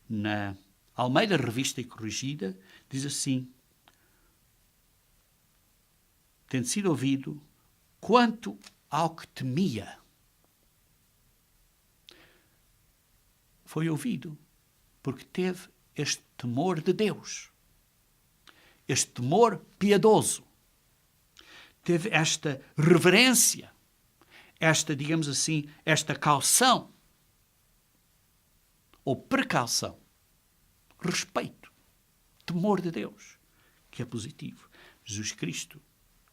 Na Almeida Revista e Corrigida, diz assim: tendo sido ouvido quanto ao que temia. Foi ouvido porque teve este temor de Deus, este temor piedoso, teve esta reverência, esta, digamos assim, esta caução ou precaução, respeito, temor de Deus, que é positivo. Jesus Cristo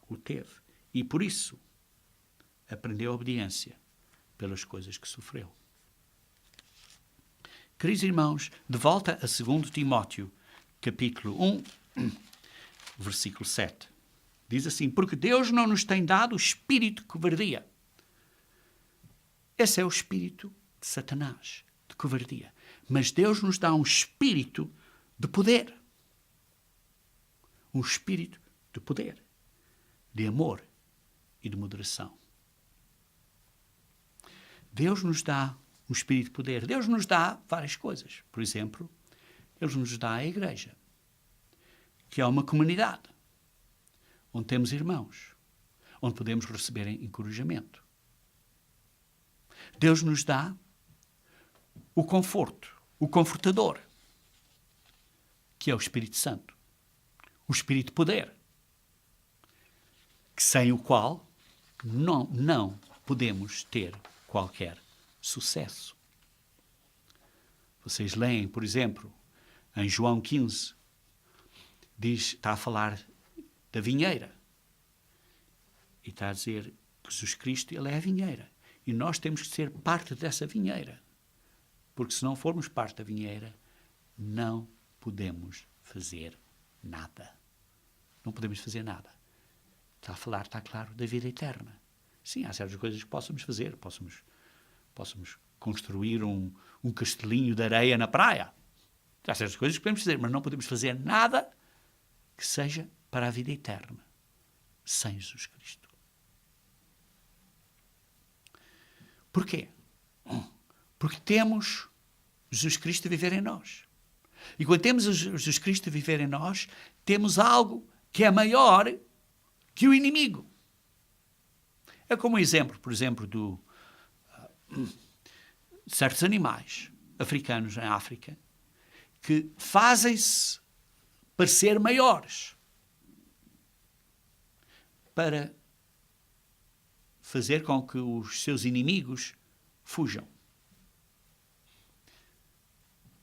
o teve e por isso aprendeu a obediência pelas coisas que sofreu. Queridos irmãos, de volta a 2 Timóteo, capítulo 1, versículo 7. Diz assim: porque Deus não nos tem dado o espírito de covardia. Esse é o espírito de Satanás, de covardia. Mas Deus nos dá um espírito de poder. Um espírito de poder, de amor e de moderação. Deus nos dá um espírito de poder. Deus nos dá várias coisas. Por exemplo, Ele nos dá a igreja, que é uma comunidade, onde temos irmãos, onde podemos receber encorajamento. Deus nos dá o conforto, o confortador, que é o Espírito Santo, o Espírito de poder, que sem o qual não podemos ter qualquer sucesso. Vocês leem, por exemplo, em João 15, está a falar da vinheira. E está a dizer que Jesus Cristo, Ele é a vinheira. E nós temos que ser parte dessa vinheira. Porque se não formos parte da vinheira, não podemos fazer nada. Não podemos fazer nada. Está a falar, está claro, da vida eterna. Sim, há certas coisas que possamos fazer, possamos construir um castelinho de areia na praia. Há certas coisas que podemos fazer, mas não podemos fazer nada que seja para a vida eterna sem Jesus Cristo. Porquê? Porque temos Jesus Cristo a viver em nós. E quando temos Jesus Cristo a viver em nós, temos algo que é maior que o inimigo. É como um exemplo, por exemplo, de certos animais africanos em África que fazem-se parecer maiores para fazer com que os seus inimigos fujam.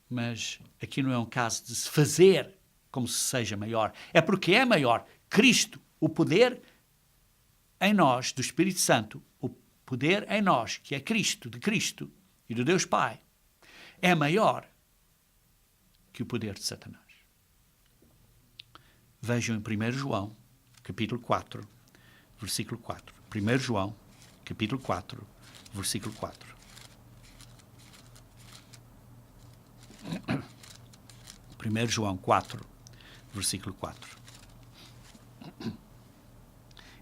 Mas aqui não é um caso de se fazer como se seja maior. É porque é maior. Cristo, o poder em nós, do Espírito Santo, o poder em nós, que é Cristo, de Cristo e do Deus Pai, é maior que o poder de Satanás. Vejam em 1 João, capítulo 4, versículo 4. 1 João, capítulo 4, versículo 4. 1 João 4, versículo 4.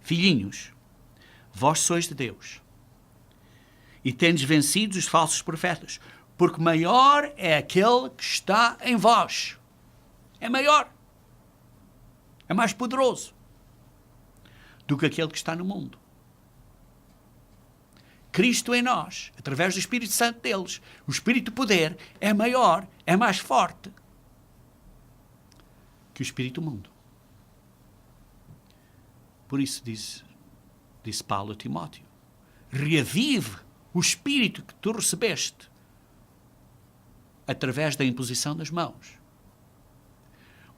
Filhinhos, vós sois de Deus e tendes vencido os falsos profetas, porque maior é aquele que está em vós. É maior. É mais poderoso do que aquele que está no mundo. Cristo em nós, através do Espírito Santo deles, o Espírito de poder é maior, é mais forte que o Espírito do mundo. Por isso disse Paulo a Timóteo, reavive o Espírito que tu recebeste através da imposição das mãos.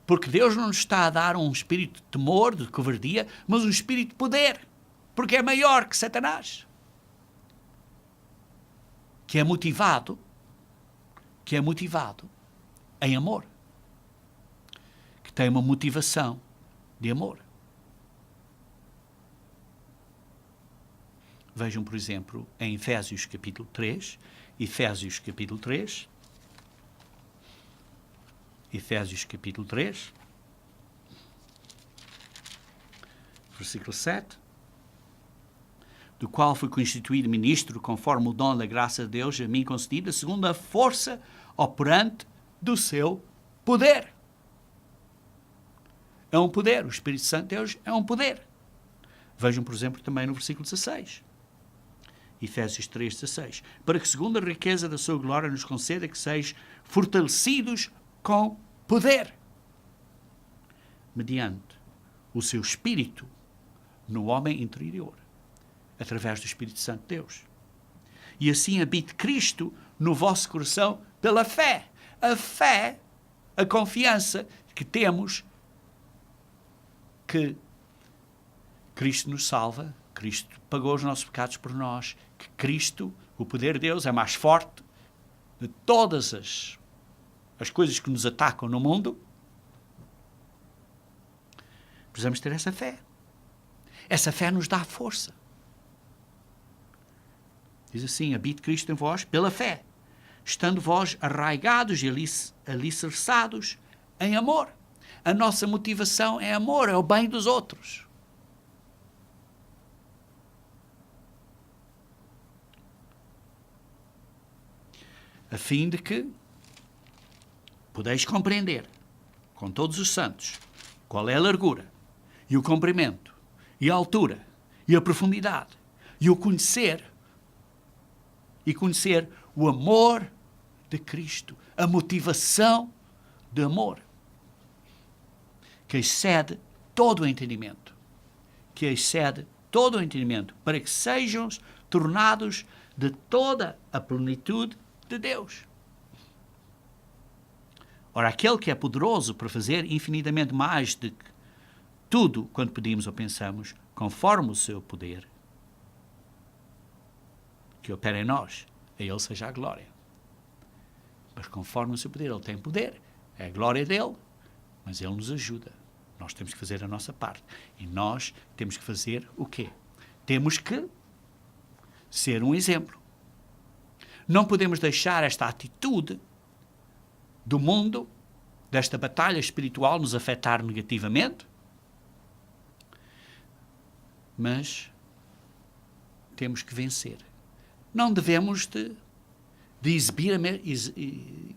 Porque Deus não nos está a dar um espírito de temor, de covardia, mas um espírito de poder, porque é maior que Satanás. Que é motivado em amor. Que tem uma motivação de amor. Vejam, por exemplo, em Efésios capítulo 3, Efésios capítulo 3, versículo 7, do qual fui constituído ministro conforme o dom da graça de Deus a mim concedida, segundo a força operante do seu poder. É um poder. O Espírito Santo de Deus é um poder. Vejam, por exemplo, também no versículo 16. Efésios 3,16. Para que, segundo a riqueza da sua glória, nos conceda que sejam fortalecidos com poder, mediante o seu Espírito no homem interior, através do Espírito Santo de Deus. E assim habite Cristo no vosso coração pela fé. A fé, a confiança que temos que Cristo nos salva, Cristo pagou os nossos pecados por nós, que Cristo, o poder de Deus, é mais forte de todas as coisas que nos atacam no mundo. Precisamos ter essa fé. Essa fé nos dá força. Diz assim, habite Cristo em vós pela fé, estando vós arraigados e alicerçados em amor. A nossa motivação é amor, é o bem dos outros. A fim de que podeis compreender com todos os santos qual é a largura e o comprimento e a altura e a profundidade e o conhecer o amor de Cristo, a motivação de amor que excede todo o entendimento, para que sejam tornados de toda a plenitude de Deus. Ora, aquele que é poderoso para fazer infinitamente mais do que tudo quanto pedimos ou pensamos, conforme o seu poder, que opera em nós, a ele seja a glória. Mas conforme o seu poder, ele tem poder, é a glória dele, mas ele nos ajuda. Nós temos que fazer a nossa parte. E nós temos que fazer o quê? Temos que ser um exemplo. Não podemos deixar esta atitude do mundo, desta batalha espiritual, nos afetar negativamente, mas temos que vencer. Não devemos de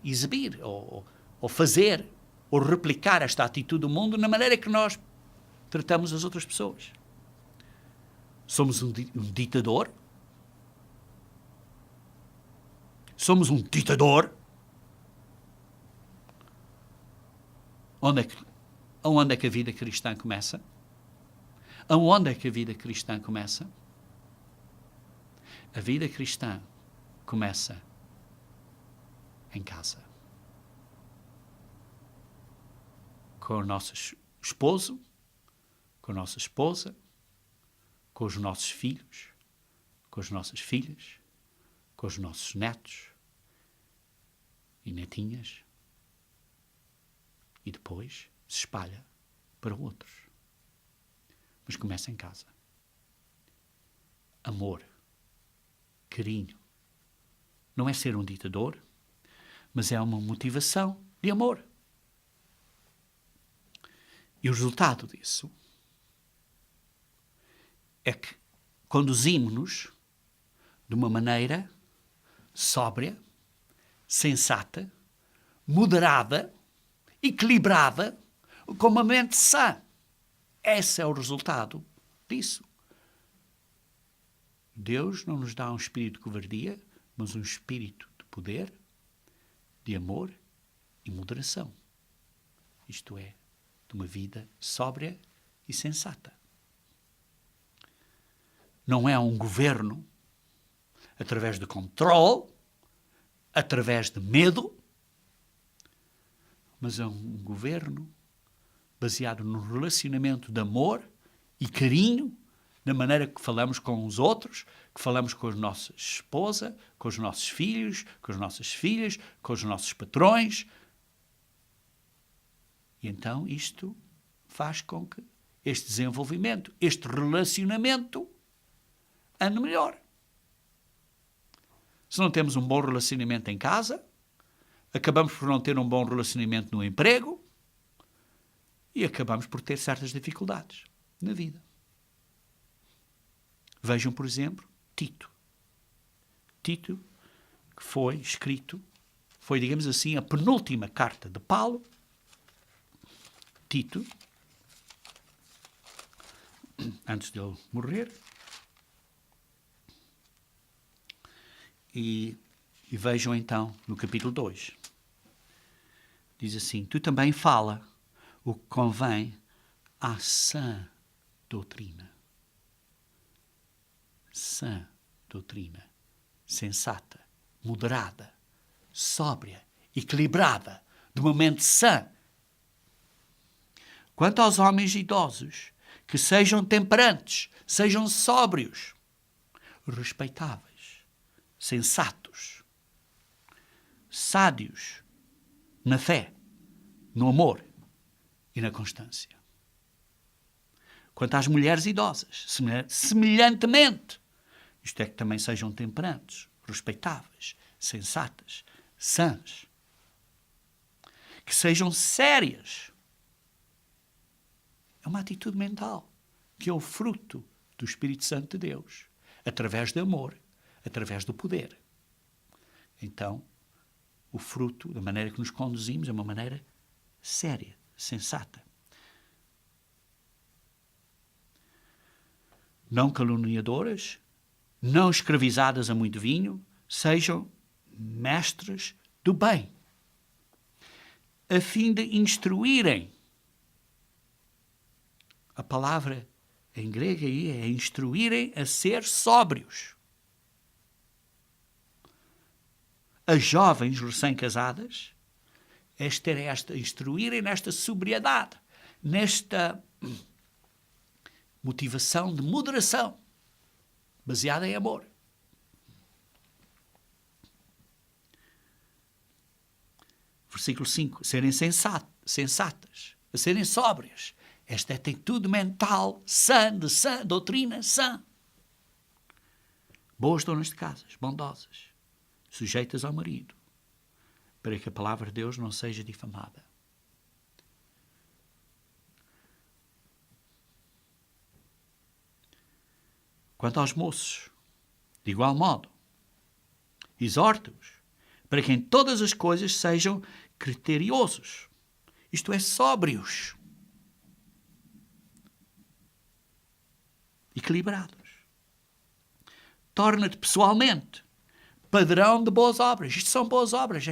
exibir ou fazer ou replicar esta atitude do mundo na maneira que nós tratamos as outras pessoas. Somos um ditador? Somos um ditador? Onde é que a vida cristã começa? Aonde é que a vida cristã começa? A vida cristã começa em casa. Com o nosso esposo, com a nossa esposa, com os nossos filhos, com as nossas filhas, com os nossos netos e netinhas. E depois se espalha para outros. Mas começa em casa. Amor, carinho. Não é ser um ditador, mas é uma motivação de amor. E o resultado disso é que conduzimos-nos de uma maneira sóbria, sensata, moderada, equilibrada, com uma mente sã. Esse é o resultado disso. Deus não nos dá um espírito de covardia, mas um espírito de poder, de amor e moderação. Isto é, de uma vida sóbria e sensata. Não é um governo através de controle, através de medo, mas é um governo baseado no relacionamento de amor e carinho, da maneira que falamos com os outros, que falamos com a nossa esposa, com os nossos filhos, com as nossas filhas, com os nossos patrões. E então isto faz com que este desenvolvimento, este relacionamento, ande melhor. Se não temos um bom relacionamento em casa, acabamos por não ter um bom relacionamento no emprego e acabamos por ter certas dificuldades na vida. Vejam, por exemplo, Tito. Tito, que foi escrito, foi, digamos assim, a penúltima carta de Paulo. Tito, antes de ele morrer. E vejam então no capítulo 2. Diz assim: tu também fala o que convém à sã doutrina. Sã doutrina, sensata, moderada, sóbria, equilibrada, de uma mente sã. Quanto aos homens idosos, que sejam temperantes, sejam sóbrios, respeitáveis, sensatos, sádios na fé, no amor e na constância. Quanto às mulheres idosas, semelhantemente, isto é, que também sejam temperantes, respeitáveis, sensatas, sãs, que sejam sérias. É uma atitude mental que é o fruto do Espírito Santo de Deus, através do amor, através do poder. Então, o fruto da maneira que nos conduzimos é uma maneira séria, sensata. Não caluniadoras, não escravizadas a muito vinho, sejam mestres do bem, a fim de instruírem. A palavra em grego aí é instruírem a ser sóbrios. As jovens recém-casadas, instruírem nesta sobriedade, nesta motivação de moderação, baseada em amor. Versículo 5. Serem sensatas, a serem sóbrias. Esta atitude mental sã, de sã, doutrina sã. Boas donas de casas, bondosas, sujeitas ao marido, para que a palavra de Deus não seja difamada. Quanto aos moços, de igual modo, exorta-os para que em todas as coisas sejam criteriosos, isto é, sóbrios, equilibrados. Torna-te pessoalmente padrão de boas obras. Isto são boas obras.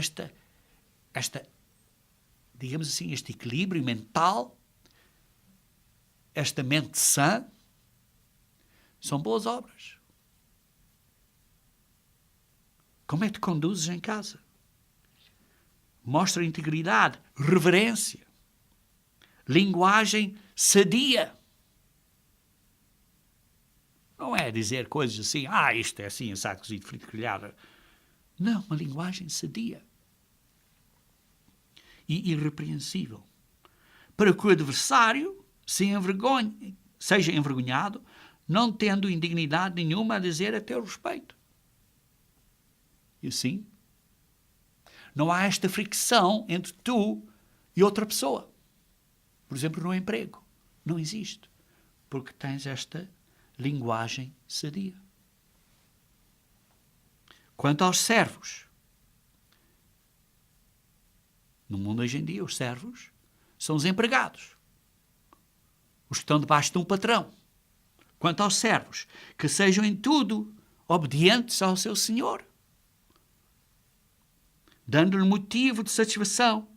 Digamos assim, este equilíbrio mental, esta mente sã, são boas obras. Como é que te conduzes em casa? Mostra integridade, reverência, linguagem sadia. Não é dizer coisas assim, isto é assim, assado, cozido, frito, grelhado. Não, uma linguagem sadia e irrepreensível, para que o adversário seja envergonhado, não tendo indignidade nenhuma a dizer a teu respeito. E assim, não há esta fricção entre tu e outra pessoa. Por exemplo, no emprego. Não existe. Porque tens esta linguagem sadia. Quanto aos servos, no mundo hoje em dia, os servos são os empregados, os que estão debaixo de um patrão. Quanto aos servos, que sejam em tudo obedientes ao seu senhor, dando-lhe motivo de satisfação,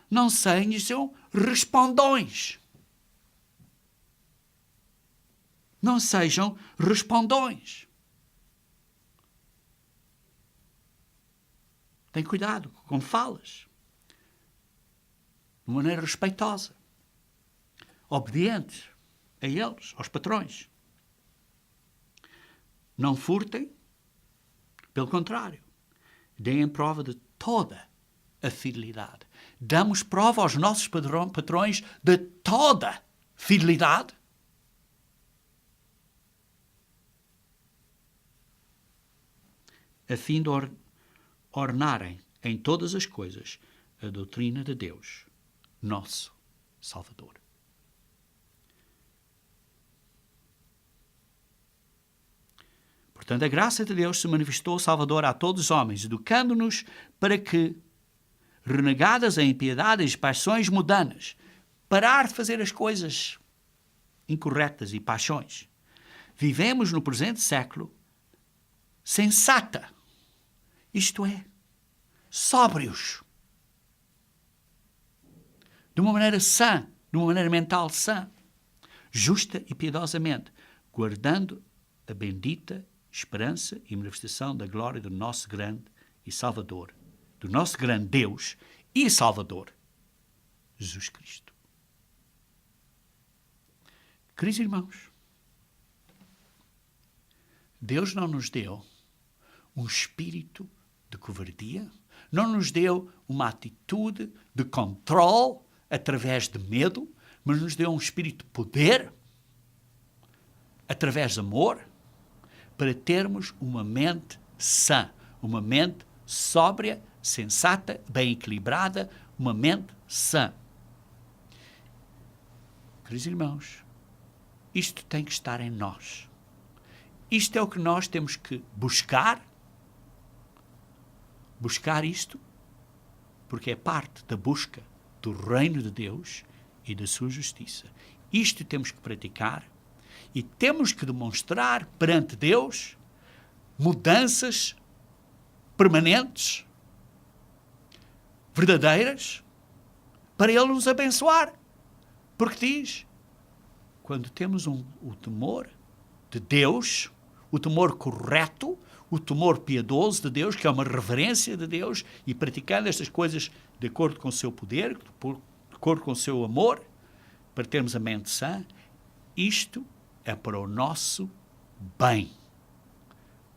não sejam respondões. Não sejam respondões. Tem cuidado como falas. De maneira respeitosa. Obedientes a eles, aos patrões. Não furtem, pelo contrário. Deem prova de toda a fidelidade. Damos prova aos nossos patrões de toda fidelidade. A fim de ornarem em todas as coisas a doutrina de Deus, nosso Salvador. Portanto, a graça de Deus se manifestou Salvador a todos os homens, educando-nos para que, renegadas a impiedade e paixões mundanas, parar de fazer as coisas incorretas e paixões, vivemos no presente século sensata, isto é, sóbrios, de uma maneira sã, de uma maneira mental sã, justa e piedosamente, guardando a bendita esperança e manifestação da glória do nosso grande e Salvador, do nosso grande Deus e Salvador, Jesus Cristo. Queridos irmãos, Deus não nos deu um espírito de covardia, não nos deu uma atitude de controle através de medo, mas nos deu um espírito de poder, através de amor, para termos uma mente sã, uma mente sóbria, sensata, bem equilibrada, uma mente sã. Queridos irmãos, isto tem que estar em nós. Isto é o que nós temos que buscar isto, porque é parte da busca do reino de Deus e da sua justiça. Isto temos que praticar e temos que demonstrar perante Deus mudanças permanentes, verdadeiras, para Ele nos abençoar. Porque diz, quando temos o temor de Deus, o temor correto, o temor piedoso de Deus, que é uma reverência de Deus, e praticando estas coisas de acordo com o seu poder, de acordo com o seu amor, para termos a mente sã, isto é para o nosso bem.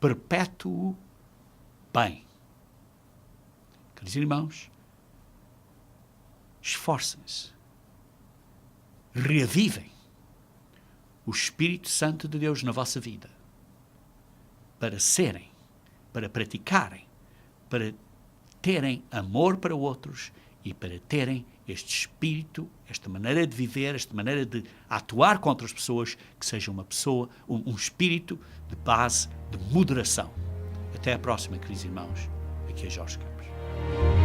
Perpétuo bem. Queridos irmãos, esforcem-se, reavivem o Espírito Santo de Deus na vossa vida, para serem, para praticarem, para terem amor para outros e para terem este espírito, esta maneira de viver, esta maneira de atuar com outras pessoas, que seja uma pessoa, um espírito de base, de moderação. Até a próxima, queridos irmãos. Aqui é Jorge Campos.